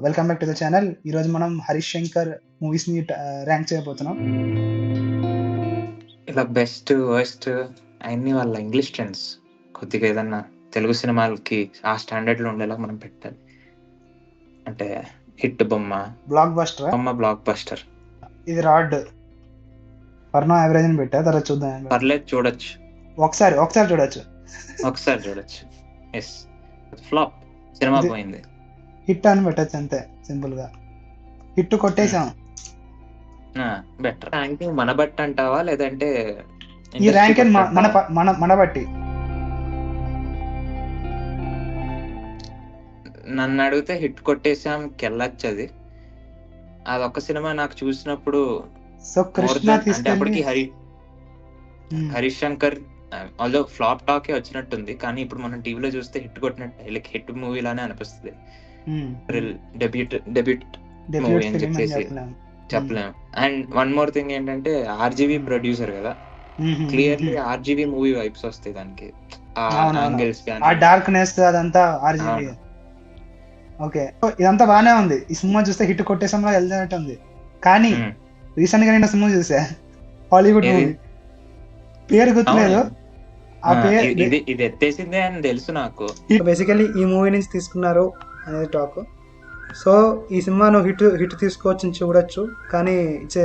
Welcome back to the channel. ఈరోజు మనం 'Harish Shankar' మూవీస్‌ని rank చేయబోతున్నాం. ఇలా బెస్ట్, వర్స్ట్ అయన్నీ వాళ్ళ ఇంగ్లీష్ ట్రెండ్స్. కొద్దిగా ఏదన్నా తెలుగు సినిమాలకి ఆ స్టాండర్డ్‌లో ఉండేలా మనం పెట్టాలి. అంటే హిట్ బొమ్మ, బ్లాక్ బస్టరా? Blockbuster. ఇది రాడ్. పర్ నౌ యావరేజ్ అని పెట్టా. తర్వాత చూద్దాం. పర్లేదు చూడొచ్చు. ఒకసారి చూడొచ్చు. ఒకసారి చూడొచ్చు. యెస్. ఫ్లాప్. సినిమా ఇది పోయింది. హిట్ అని పెట్టొచ్చు అంతే సింపుల్‌గా. హిట్ కొట్టేసాం. బెటర్. ర్యాంకింగ్ మన బట్టి అంటావా? లేదంటే ఈ ర్యాంకింగ్ మన బట్టి. నన్ను అడిగితే హిట్ కొట్టేసాంకెళ్ళొచ్చు అది. అదొక్క సినిమా నాకు చూసినప్పుడు సో కృష్ణ అంటే తీసుకెళ్ళి అప్పటికి హరీష్ శంకర్ ఆల్దో ఫ్లాప్ టాకే వచ్చినట్టుంది. కానీ ఇప్పుడు మనం టీవీలో చూస్తే హిట్ కొట్టినట్టు లైక్ హిట్ మూవీ లానే అనిపిస్తుంది. డెబ్యూట్ మూవీ అని చెప్పేసి చెప్పలేము. అండ్ వన్ మోర్ థింగ్ ఏంటంటే ఆర్జీవీ ప్రొడ్యూసర్ కదా, క్లియర్లీ ఆర్జీవీ మూవీ వైబ్స్ వస్తాయి దానికి. ఆ డార్క్నెస్ అదంతా ఆర్జీవీ. ఓకే, ఇదంతా బానే ఉంది. ఈ సినిమా చూస్తే హిట్ కొట్టేసంలో వెళ్తున్నట్టు ఉంది. కానీ రీసెంట్ గా నేను సినిమా చూసా, హాలీవుడ్ మూవీ, పేరు గుర్తులేదు. ఆ పేరు ఇది ఎత్తేసిందే అని తెలుసు నాకు. బేసికలీ ఈ మూవీ నుంచి తీసుకున్నారు అనేది టాక్. సో ఈ సినిమా నువ్వు హిట్ తీసుకోవచ్చు, చూడొచ్చు. కానీ ఇట్స్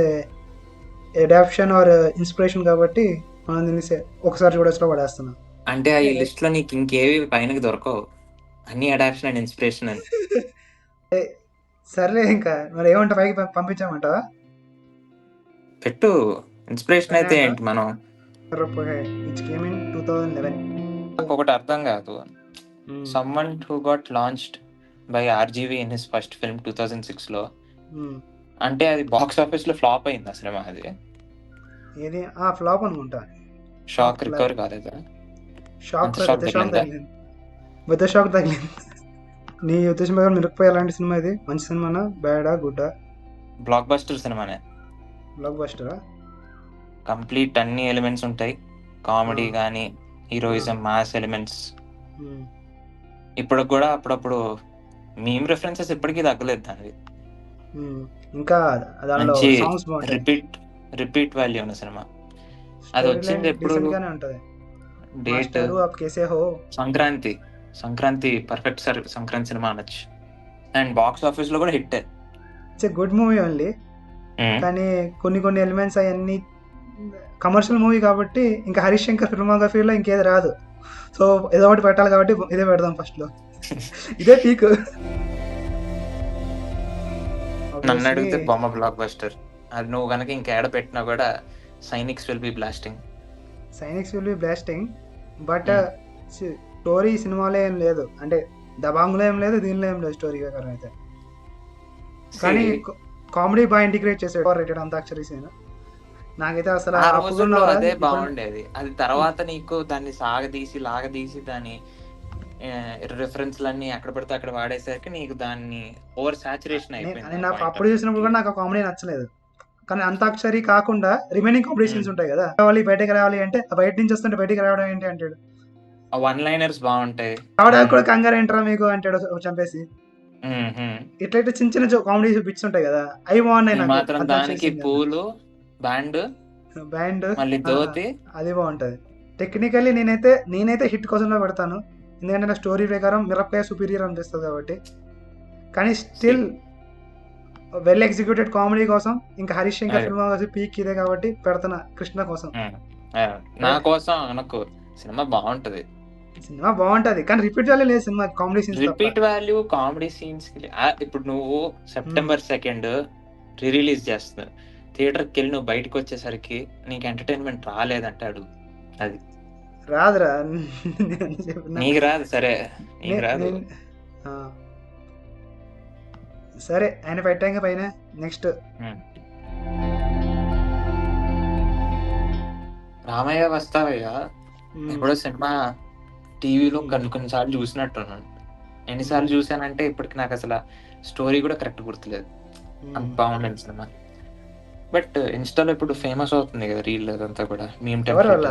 అడాప్షన్ ఆర్ ఇన్స్పిరేషన్ కాబట్టి మనం దీన్ని ఒకసారి చూడొచ్చులో పడేస్తున్నాం. అంటే ఈ లిస్ట్ లో నీకు ఇంకేవి పైనకి దొరకవు, అన్ని అడాప్షన్ అండ్ ఇన్స్పిరేషన్ అని. సర్లే, ఇంకా మరి ఏమంటా పైకి పంపించామంటావా? పెట్టు. ఇన్స్పిరేషన్ అయితే ఏంటి? మనం ఒకటి అర్థం కాదు. Someone who got launched by RGV in his first film 2006 లో, అంటే అది బాక్స్ ఆఫీస్ లో ఫ్లాప్ అయింది ఆ సినిమా. అది ఏది ఫ్లాప్ అనుకుంటా. షాక్ రికవర్ కాలేదా? షాక్ తగిలింది. నీ ఉద్దేశం ప్రకారం మిరపకాయ ఎలాంటి సినిమా ఇది? మంచి సినిమానా, బ్యాడా, గుడ్డా? బ్లాక్ బస్టర్ సినిమానే. బ్లాక్ బస్టరా? కంప్లీట్ అన్ని ఎలిమెంట్స్ ఉంటాయి. కామెడీ కానీ, హీరోయిజం, మాస్ ఎలిమెంట్స్. ఇప్పుడు కూడా అప్పుడప్పుడు మీమ్ రిఫరెన్సెస్ ఇప్పటికీ తగ్గలేదు దానికి. ఇంకా మంచి రిపీట్ వాల్యూ ఉన్న సినిమా. అది వచ్చింది ఎప్పుడు? Date Sankranti perfect sir. Sankranti cinema అనొచ్చు. అండ్ బాక్స్ ఆఫీస్ లో కూడా hit. It's a good movie only. కానీ కొన్ని ఎలిమెంట్స్ అవన్నీ కమర్షియల్ మూవీ కాబట్టి ఇంకా హరీష్ శంకర్ ఫిల్మోగ్రఫీలో ఇంకేది రాదు. సో ఏదో ఒకటి పెట్టాలి కాబట్టి ఇదే పెడదాం ఫస్ట్ లో. ఇదే పీక్. నన్ను అడిగితే బొమ్మ బ్లాక్ బస్టర్. అది నువ్వు కనుక ఇంకేడ పెట్టినా కూడా sciences will be blasting. But story సినిమాలో ఏం లేదు, అంటే దబాంగ్లో ఏం లేదు, దీనిలో ఏం లేదు స్టోరీ ప్రకారం అయితే. కానీ కామెడీ బాగా ఇంటిగ్రేట్ చేసాడు. రేటెడ్ అంతాక్షరి సీన్ నాకైతే అసలు అదే బాగుండేది. అది తర్వాత నీకు దాన్ని లాగదీసి దాని రిఫరెన్స్ లన్నీ ఎక్కడ పడితే అక్కడ వాడేసరికి నీకు దాన్ని ఓవర్ సాచురేషన్ అయిపోయింది. నాకు అప్పుడు చూసినప్పుడు కూడా నాకు కామెడీ నచ్చలేదు. కానీ అంతాక్షరి కాకుండా రిమైనింగ్ కామెడీ సీన్స్ ఉంటాయి కదా, బయటకు రావాలి అంటే బయట నుంచి వస్తుంటే బయటకు రావడం ఏంటి అంటాడు. ఆ వన్ లైనర్స్ బాగుంటాయి. రావడానికి కూడా కంగారు ఏంటరా మీకు అంటాడు చంపేసి. ఇట్లయితే చిన్న చిన్న కామెడీ బిట్స్ ఉంటాయి కదా, అవి బాగున్నాయి. మాత్రం దానికి పూలు, బ్యాండ్ మళ్ళీ ధోతి, అది బాగుంటది. టెక్నికల్లీ నేనైతే హిట్ కోసంలో పెడతాను, ఎందుకంటే నా స్టోరీ ప్రకారం మిరపకాయ సుపీరియర్ అనిపిస్తుంది కాబట్టి. కానీ స్టిల్ వెల్ ఎగ్జిక్యూటెడ్ కామెడీ కోసం ఇంకా హరీష్ శంకర్ ఫిల్మ్ పీక్ ఇదే కాబట్టి పెడతాను కృష్ణ కోసం. నా కోసం నాకు సినిమా బాగుంటది కానీ రిపీట్ వాల్యూ లేదు cinema. Comedy scenes repeat value comedy scenes. ఇప్పుడు నువ్వు September 2 రిలీజ్ చేస్తున్నావు, థియేటర్కి వెళ్ళి నువ్వు బయటకు వచ్చేసరికి నీకు ఎంటర్టైన్మెంట్ రాలేదంటాడు. అది రాదురా, నీకు రాదు. సరే, నీకు రాదు. సరే ఆయన పెట్టాక పైన నెక్స్ట్ రామయ్య వస్తావయ్య. ఎప్పుడో సినిమా టీవీలో కొన్నిసార్లు చూసినట్టున్నాను. ఎన్నిసార్లు చూసానంటే ఇప్పటికి నాకు అసలు స్టోరీ కూడా కరెక్ట్ గుర్తులేదు. అంత బాగుండేది సినిమా. బట్ ఇన్స్టాలో ఇప్పుడు ఫేమస్ అవుతుంది కదా రీల్, అదంతా కూడా మీమ్ టెంప్లెట్.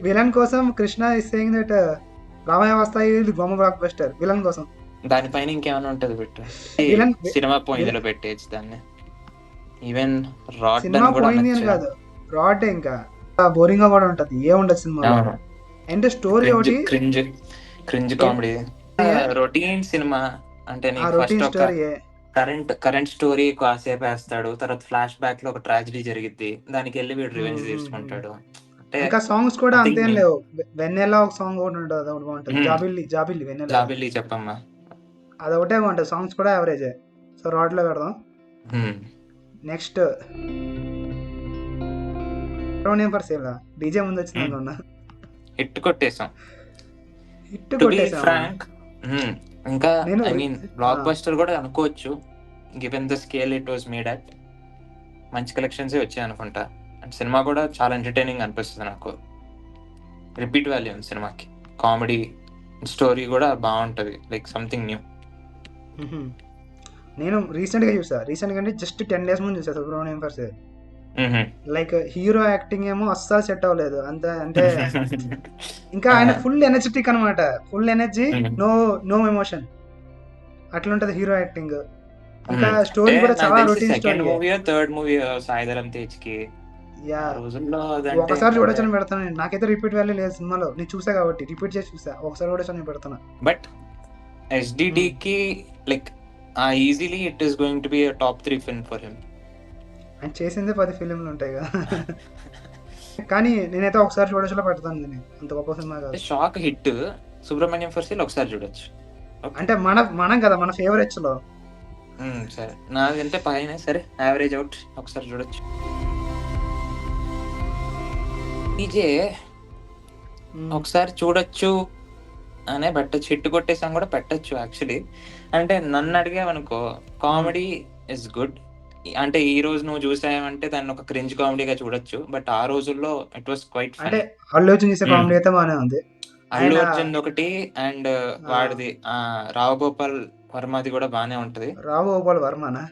విలన్ కోసం Krishna is saying that Ramayya వస్తాయి ఇది బొమ్మ బ్లాక్ బస్టర్ విలన్ కోసం. దానిపైన ఇంకేమైనా ఉంటది పెట్టు, విలన్ సినిమా పోయిందిలో పెట్టేయచ్చు దాన్ని. ఈవెన్ రాడ్ సినిమా కూడా పోయింది అని కాదు, రాడ్ ఇంకా బోరింగ్ గా కూడా ఉంటది, ఏ ఉండదు సినిమా. అంటే స్టోరీ ఒకటి క్రింజ్ కామెడీ రొటీన్ సినిమా. అంటే ఆ రొటీన్ స్టోరీ. కరెంట్ స్టోరీ కాసేపు వేస్తాడు, తర్వాత ఫ్లాష్ బ్యాక్ లో ఒక ట్రాజడీ జరిగిద్ది, దానికి వెళ్ళి వీడు రివెంజ్ తీసుకుంటాడు. అంటే ఇంకా సాంగ్స్ కూడా అంతేం లేవు. వెన్నెల ఒక సాంగ్ ఒకటి ఉంటుంది, అది ఒకటి బాగుంటుంది. జాబిల్లి వెన్నెల జాబిల్లి చెప్పమ్మా, అది ఒకటే బాగుంటుంది. సాంగ్స్ కూడా యావరేజ్. సో రాడ్ లో పెడదాం. నెక్స్ట్ ఫర్ సేల్ డీజే ముందు వచ్చింది అనుకున్నా, హిట్ కొట్టేసాం. హిట్ కొట్టేసాం. ఫ్రాంక్ ఇంకా ఐ మీన్ బ్లాక్ బస్టర్ కూడా అనుకోవచ్చు, given the scale it was made at. మంచి కలెక్షన్స్ వచ్చాయి అనుకుంటా. అండ్ సినిమా కూడా చాలా ఎంటర్టైనింగ్ అనిపిస్తుంది నాకు. రిపీట్ వాల్యూ ఉంది సినిమాకి. కామెడీ స్టోరీ కూడా బాగుంటది, లైక్ సంథింగ్ న్యూ. నేను రీసెంట్ గా చూసా, రీసెంట్ గా అంటే జస్ట్ 10 days ముందు చూసా Subrahmanyam for sale. Like hero acting ఏమో అస్సలు సెట్ అవ్వలేదు అంత. అంటే ఇంకా ఆయన ఫుల్ ఎనర్జెటిక్ అనమాట, ఫుల్ ఎనర్జీ, నో ఎమోషన్, అట్లుంటది హీరో యాక్టింగ్. ఇంకా స్టోరీ కూడా చాలా routine story. Third movie Sai Dharam Tej కి ఒకసారి చూడొచ్చని పెడతాను నేను. నాకైతే రిపీట్ వాల్యూ లేదు సినిమాలో, నేను చూసా కాబట్టి రిపీట్ చేసి చూసా. ఒకసారి చూడొచ్చని పెడతాను. బట్ ఎస్డిడి కి like easily it is going to be a top 3 film for him. ఆయన చేసిందే 10 ఫిలింలు ఉంటాయి కదా. కానీ నేనైతే ఒకసారి చూడొచ్చులో పెడతాను. నేను అంత గొప్ప సినిమా కాదు. Shock hit Subrahmanyam for sale ఒకసారి చూడొచ్చు. అంటే మనం కదా మన ఫేవరెట్స్ లో. సరే నాకంటే పైన సరే యావరేజ్ అవుట్, ఒకసారి చూడొచ్చు. డీజే ఒకసారి చూడొచ్చు అనే పెట్టచ్చు, హిట్ కొట్టేసాం కూడా పెట్టచ్చు యాక్చువల్లీ. అంటే నన్ను అడిగావనుకో కామెడీ ఇస్ గుడ్. అంటే ఈ రోజు నువ్వు చూసావంటే దాన్ని ఒక క్రింజ్ కామెడీగా చూడొచ్చు, బట్ ఆ రోజుల్లో ఇట్ వాస్ క్వైట్ ఫన్నీ. అంటే అల్లు అర్జున్ చేసే కామెడీ అయితే బానే ఉంది. అల్లు అర్జున్ ఒకటి అండ్ వాడిది రావుగోపాల్ వర్మది కూడా బానే ఉంటది. రావుగోపాల్ వర్మనా?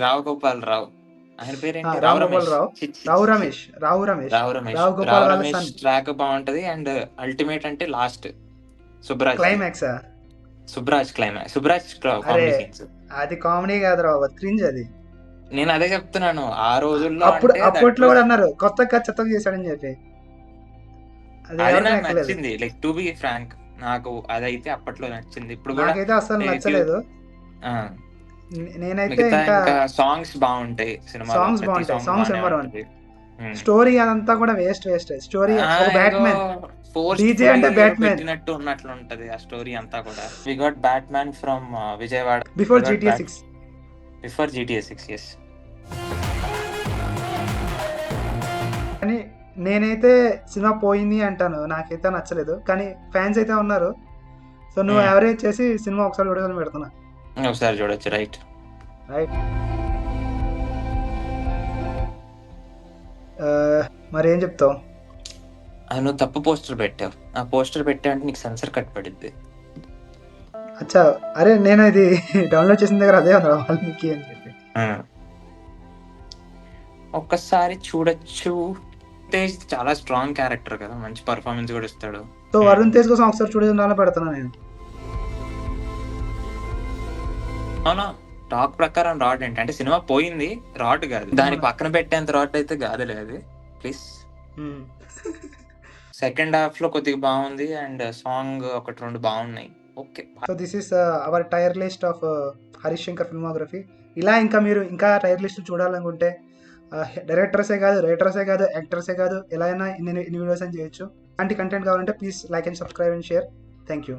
రావుగోపాల్ రావు, ఆయన పేరేంటి? రావు రమేష్ ట్రాక్ బాగుంటది. అండ్ అల్టిమేట్ అంటే లాస్ట్ సుబ్రాజ్ కామెడీ సీన్స్. అది కామెడీ కాదు రావు, క్రింజ్ అది. నేను అదే చెప్తున్నాను. ఆ రోజుల్లో అప్పట్లో కూడా అన్నారు కొత్త చెత్త చేశాడని చెప్పి. అది నాకు నచ్చింది. లైక్ టు బి ఫ్రాంక్, నాకు అదైతే అప్పట్లో నచ్చింది. ఇప్పుడు కూడా నాకైతే అసలు నచ్చలేదు. నేనైతే ఇంకా సాంగ్స్ బాగుంటాయి సినిమా, సాంగ్స్ బాగుంటాయి, సాంగ్స్ నెంబర్ 1. స్టోరీ అదంతా కూడా వేస్ట్. స్టోరీ బ్యాట్‌మ్యాన్, డీజే అంటే బ్యాట్‌మ్యాన్ పెట్టినట్టు ఉన్నట్లు ఉంటది ఆ స్టోరీ అంతా కూడా. We got batman from Vijayawada before GTA 6. yes. కానీ నేనైతే సినిమా పోయింది అంటాను, నాకైతే నచ్చలేదు. కానీ ఫ్యాన్స్ అయితే ఉన్నారు. సో నువ్వు యావరేజ్ చేసి సినిమా ఒకసారి చూడాలని పెడుతున్నా. ఒకసారి చూడొచ్చు. రైట్. మరి ఏం చెప్తావు? నువ్వు తప్పు పోస్టర్ పెట్టావు. ఆ పోస్టర్ పెట్టావంటే నీకు సెన్సర్ కట్ పడిద్ది. అచ్చా, అరే నేను ఇది డౌన్లోడ్ చేసిన దగ్గర అదే ఉంది వాల్మీకి అని చెప్పి. ఒక్కసారి చూడొచ్చు. తేజ్ చాలా స్ట్రాంగ్ క్యారెక్టర్ కదా, మంచి పర్ఫార్మెన్స్ కూడా ఇస్తాడు. సో వరుణ్ తేజ్ కోసం ఒకసారి చూడాలని పెడుతున్నా నేను. అవునా? టాక్ ప్రకారం రాడ్ ఏంటంటే సినిమా పోయింది, రాడ్ కాదు. దాని పక్కన పెట్టేంత రాడ్ అయితే కాదులే అది, ప్లీజ్. సెకండ్ హాఫ్ లో కొద్దిగా బాగుంది అండ్ సాంగ్ ఒకటి రెండు బాగున్నాయి. Okay. So this is our tier list of Harish Shankar filmography. ఇలా మీరు ఇంకా టైర్ లిస్ట్ చూడాలనుకుంటే డైరెక్టర్సే కాదు, రైటర్సే కాదు, యాక్టర్సే కాదు, ఎలా అయినా ఇన్ని వీడియోస్ అని చేయొచ్చు. అలాంటి కంటెంట్ కావాలంటే please like and subscribe and share. Thank you.